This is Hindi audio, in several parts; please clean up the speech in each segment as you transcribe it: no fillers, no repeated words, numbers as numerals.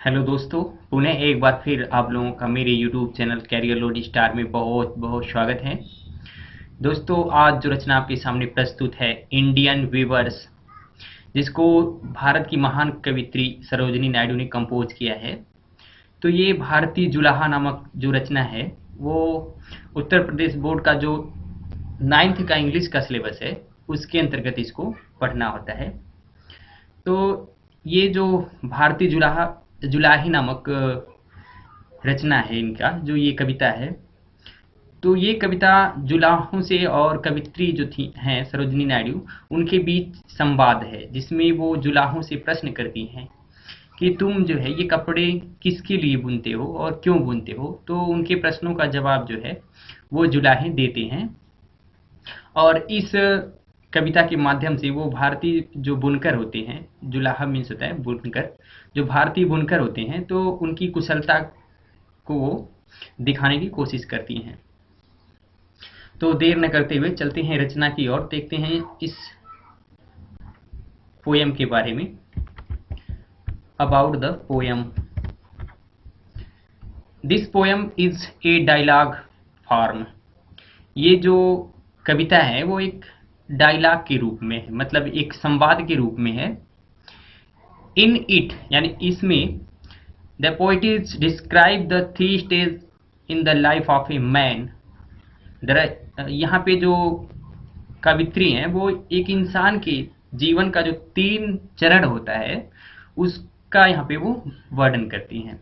हेलो दोस्तों, पुनः एक बार फिर आप लोगों का मेरे YouTube channel career load star में बहुत बहुत स्वागत है। दोस्तों, आज जो रचना आपके सामने प्रस्तुत है इंडियन वीवर्स, जिसको भारत की महान कवित्री सरोजिनी नायडू ने कंपोज किया है। तो ये भारतीय जुलाहा नामक जो रचना है वो उत्तर प्रदेश बोर्ड का जो 9th का इंग्लिश का सिलेबस है उसके अंतर्गत इसको पढ़ना होता है। तो ये जो भारतीय जुलाही नामक रचना है इनका, जो ये कविता है, तो ये कविता जुलाहों से और कवित्री जो थी हैं सरोजिनी नायडू, उनके बीच संवाद है, जिसमें वो जुलाहों से प्रश्न करती हैं कि तुम जो है ये कपड़े किसके लिए बुनते हो और क्यों बुनते हो। तो उनके प्रश्नों का जवाब जो है वो जुलाहे देते हैं, और इस कविता के माध्यम से वो भारतीय जो बुनकर होते हैं, जुलाहा मीन्स होता है बुनकर, जो भारतीय बुनकर होते हैं तो उनकी कुशलता को वो दिखाने की कोशिश करती हैं। तो देर न करते हुए चलते हैं रचना की ओर, देखते हैं इस पोएम के बारे में। About the poem, this poem is a dialogue form. ये जो कविता है वो एक डायलॉग के रूप में है, मतलब एक संवाद के रूप में है। इन इट यानी इसमें the poet is describe the 3 stage in the life of a man. यहाँ पे जो कवित्री हैं वो एक इंसान के जीवन का जो 3 चरण होता है उसका यहाँ पे वो वर्णन करती हैं।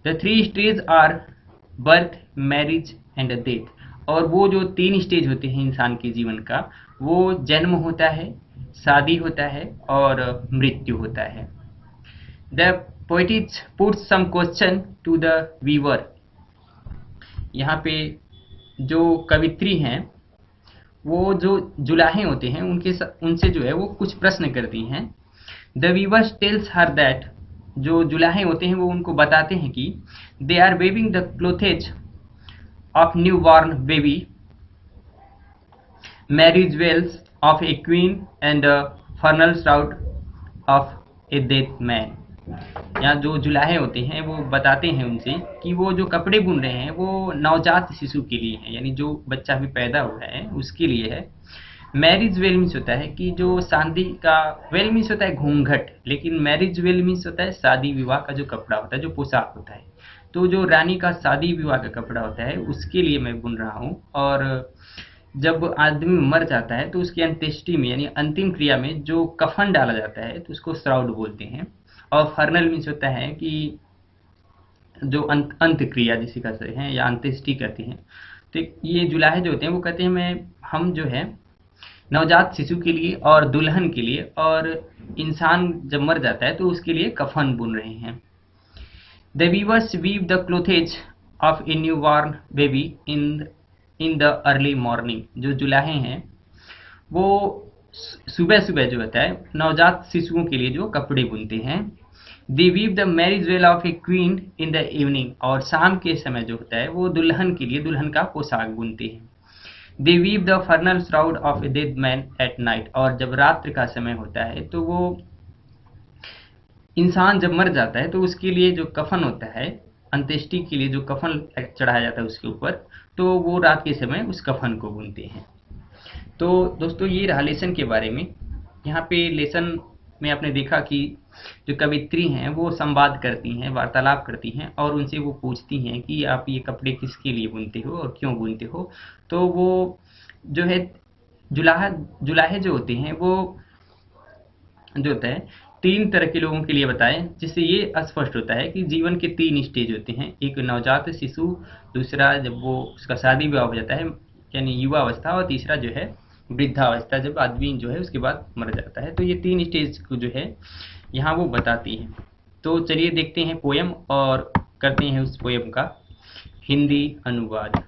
The 3 stage are birth, marriage and death. और वो जो 3 स्टेज होते हैं इंसान के जीवन का, वो जन्म होता है, शादी होता है और मृत्यु होता है। The poetess put some question to the weaver. यहाँ पे जो कवित्री हैं वो जो जुलाहे होते हैं उनसे जो है वो कुछ प्रश्न करती हैं। The weaver tells her that, जो जुलाहे होते हैं वो उनको बताते हैं कि they are weaving the clothes of new born baby, marriage veils of a queen and funeral shroud of a death man. यहाँ जो जुलाहे होते हैं वो बताते हैं उनसे कि वो जो कपड़े बुन रहे हैं वो नवजात शिशु के लिए है, यानी जो बच्चा अभी पैदा हुआ है उसके लिए है। मैरिज वेल मीन्स होता है कि जो शादी का, वेल मीन्स होता है घूंघट, लेकिन मैरिज वेल मीन्स होता है शादी विवाह का जो कपड़ा होता है, जो पोशाक होता है। तो जो रानी का शादी विवाह का कपड़ा होता है उसके लिए मैं बुन रहा हूँ। और जब आदमी मर जाता है तो उसकी अंत्येष्टि में यानी अंतिम क्रिया में जो कफन डाला जाता है तो उसको श्राउड बोलते हैं। और फर्नल मीन्स होता है कि जो अंत क्रिया जिसे कहते हैं या अंत्येष्टि करती हैं। तो ये जुलाहे जो होते हैं वो कहते हैं हम जो है नवजात शिशु के लिए और दुल्हन के लिए, और इंसान जब मर जाता है तो उसके लिए कफन बुन रहे हैं। The weavers weave the clothes of a new born baby in the early morning. जो जुलाहे हैं वो सुबह सुबह जो होता है नवजात शिशुओं के लिए जो कपड़े बुनते हैं। They weave the marriage veil of a queen in the evening, और शाम के समय जो होता है वो दुल्हन के लिए दुल्हन का पोशाक बुनते हैं। They weave the funeral shroud of a dead man at night, और जब रात्रि का समय होता है तो वो इंसान जब मर जाता है तो उसके लिए जो कफन होता है, अंत्येष्टि के लिए जो कफन चढ़ाया जाता है उसके ऊपर, तो वो रात के समय उस कफन को बुनते हैं। तो दोस्तों, ये रहा लेसन के बारे में। यहाँ पे लेसन में आपने देखा कि जो कवित्री हैं वो संवाद करती हैं, वार्तालाप करती हैं, और उनसे वो पूछती हैं कि आप ये कपड़े किसके लिए बुनते हो और क्यों बुनते हो। तो वो जो है जुलाहे जो होते हैं वो जो होता है 3 तरह के लोगों के लिए बताएं, जिससे ये स्पष्ट होता है कि जीवन के 3 स्टेज होते हैं। एक नवजात शिशु, दूसरा जब वो उसका शादी विवाह हो जाता है यानी युवा अवस्था, और तीसरा जो है वृद्धावस्था, जब आदमी जो है उसके बाद मर जाता है। तो ये 3 स्टेज को जो है यहाँ वो बताती है। तो चलिए देखते हैं पोएम और करते हैं उस पोएम का हिंदी अनुवाद।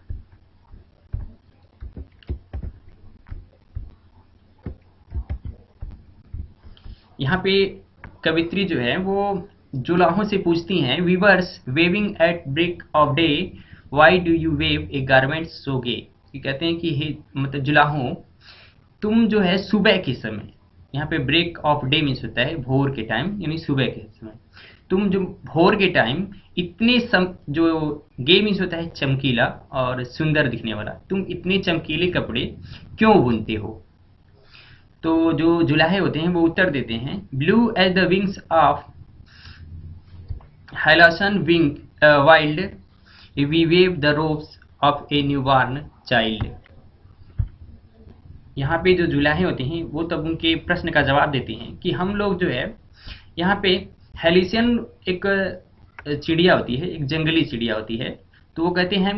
यहाँ पे कवित्री जो है वो जुलाहों से पूछती हैं, weavers weaving at break of day, why do you weave a garment so gay. कहते हैं कि हे मतलब जुलाहों, तुम जो है सुबह के समय, यहाँ पे ब्रेक ऑफ डे मीन्स होता है भोर के टाइम यानी सुबह के समय, तुम जो भोर के टाइम इतने जो गे मीन्स होता है चमकीला और सुंदर दिखने वाला, तुम इतने चमकीले कपड़े क्यों बुनते हो? तो जो जुलाहे होते हैं वो उत्तर देते हैं, blue as the wings of halcyon wing wild we weave the robes of a newborn child. यहाँ पे जो जुलाहे होते हैं वो तब उनके प्रश्न का जवाब देते हैं कि हम लोग जो है यहाँ पे हेलिसियन एक चिड़िया होती है, एक जंगली चिड़िया होती है, तो वो कहते हैं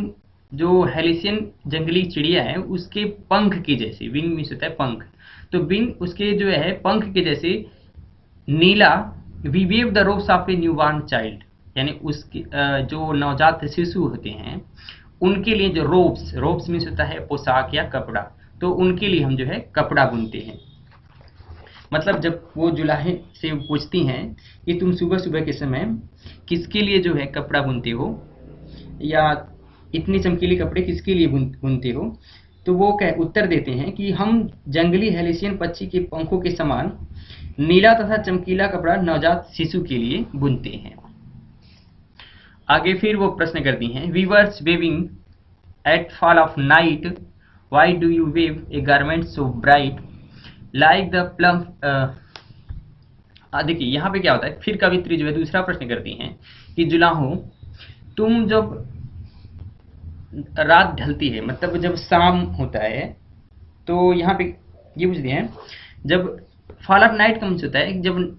जो हेलिसियन जंगली चिड़िया है उसके पंख के जैसे, विंग मीन्स होता है पंख, तो विंग उसके जो है पंख के जैसे नीला, we weave the robes of a newborn child, यानी उसके जो नवजात शिशु होते हैं उनके लिए जो रोब्स मीन्स होता है पोशाक या कपड़ा, तो उनके लिए हम जो है कपड़ा बुनते हैं। मतलब जब वो जुलाहे से पूछती हैं कि तुम सुबह सुबह के समय किसके लिए जो है कपड़ा बुनते हो, या इतने चमकीले कपड़े किसके लिए बुनते हो, तो वो उत्तर देते हैं कि हम जंगली हेलिसियन पक्षी के पंखों के समान नीला तथा चमकीला कपड़ा नवजात शिशु के लिए बुनते हैं। आगे फिर वो प्रश्न करती हैं, weavers weaving at fall of night, why do you weave a garment so bright like the plume. देखिए यहाँ पे क्या होता है, फिर कवित्री जो है दूसरा प्रश्न करती हैं कि जुलाहो तुम जब रात ढलती है, मतलब जब शाम होता है, तो यहाँ पे ये पूछते हैं जब फॉल ऑफ नाइट का मतलब होता है जब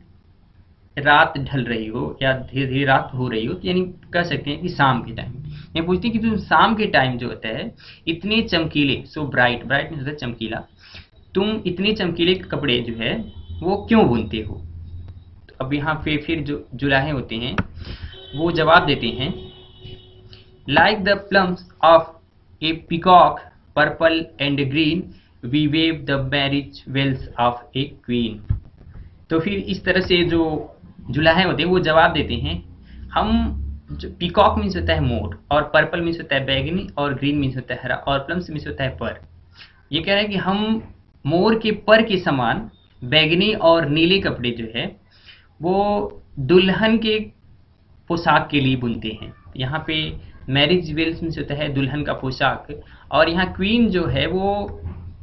रात ढल रही हो या धीरे धीरे रात हो रही हो, तो यानी कह सकते हैं कि शाम के टाइम। ये पूछती है कि तुम शाम के टाइम जो होता है इतने चमकीले, सो ब्राइट में होता है चमकीला, तुम इतने चमकीले कपड़े जो है वो क्यों बुनते हो? तो अब यहाँ पे फिर जो जुलाहे होते हैं वो जवाब देते हैं, like the plumes of a peacock purple and green we weave the marriage veils of a queen. तो फिर इस तरह से जो जुलाहे होते हैं वो जवाब देते हैं, हम जो पिकॉक मीन्स होता है मोर, और पर्पल मीन्स होता है बैगनी, और ग्रीन मीन्स होता है हरा, और प्लम्स मीन्स होता है पर। ये कह रहे हैं कि हम मोर के पर के समान बैगनी और नीले कपड़े जो है वो दुल्हन के पोशाक के लिए बुनते हैं। यहाँ पे मैरिज वेल्स मीन्स होता है दुल्हन का पोशाक, और यहाँ क्वीन जो है वो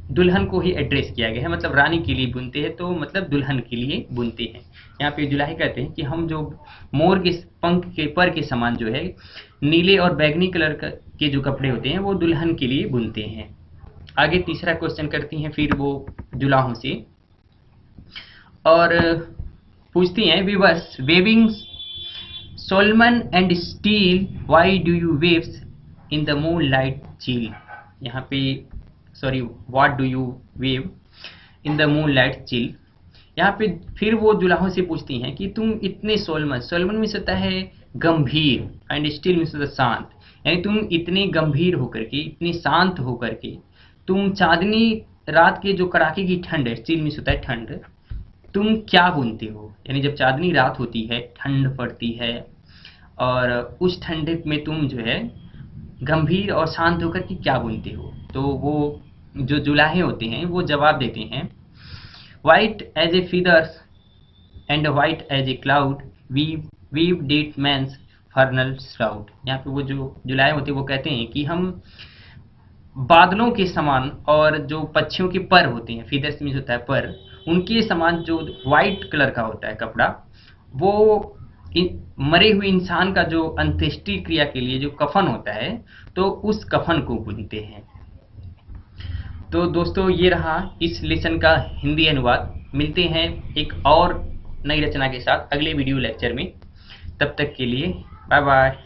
दुल्हन को ही एड्रेस किया गया है, मतलब रानी के लिए बुनते हैं, तो मतलब दुल्हन के लिए बुनते हैं। यहाँ पे जुलाहे कहते हैं कि हम जो मोर के पंख के पर के समान जो है नीले और बैगनी कलर के जो कपड़े होते हैं वो दुल्हन के लिए बुनते हैं। आगे तीसरा क्वेश्चन करती हैं फिर वो जुलाहों से, और पूछती हैं, weavers weaving solemn and still why do you weaves in the moonlight chill. यहाँ पे sorry, what do you weave in the moonlight chill. यहाँ पे फिर वो जुलाहों से पूछती हैं कि तुम इतने सोलमन में होता है गंभीर, एंड स्टील में होता है शांत, यानी तुम इतने गंभीर होकर के, इतने शांत होकर के, तुम चांदनी रात के जो कड़ाके की ठंड है, स्टील में होता है ठंड, तुम क्या बुनते हो? यानी जब चांदनी रात होती है, ठंड पड़ती है, और उस ठंड में तुम जो है गंभीर और शांत होकर के क्या बुनते हो? तो वो जो जुलाहे होते हैं वो जवाब देते हैं, white as a feathers and white as a cloud weave dead man's funeral shroud. यहाँ पे वो जो जुलाहे होते हैं वो कहते हैं कि हम बादलों के समान, और जो पक्षियों के पर होते हैं, फीदर्स मीन्स होता है पर, उनके समान जो वाइट कलर का होता है कपड़ा, वो मरे हुए इंसान का जो अंत्येष्टि क्रिया के लिए जो कफन होता है, तो उस कफन को बुनते हैं। तो दोस्तों ये रहा इस लेसन का हिंदी अनुवाद। मिलते हैं एक और नई रचना के साथ अगले वीडियो लेक्चर में, तब तक के लिए बाय बाय।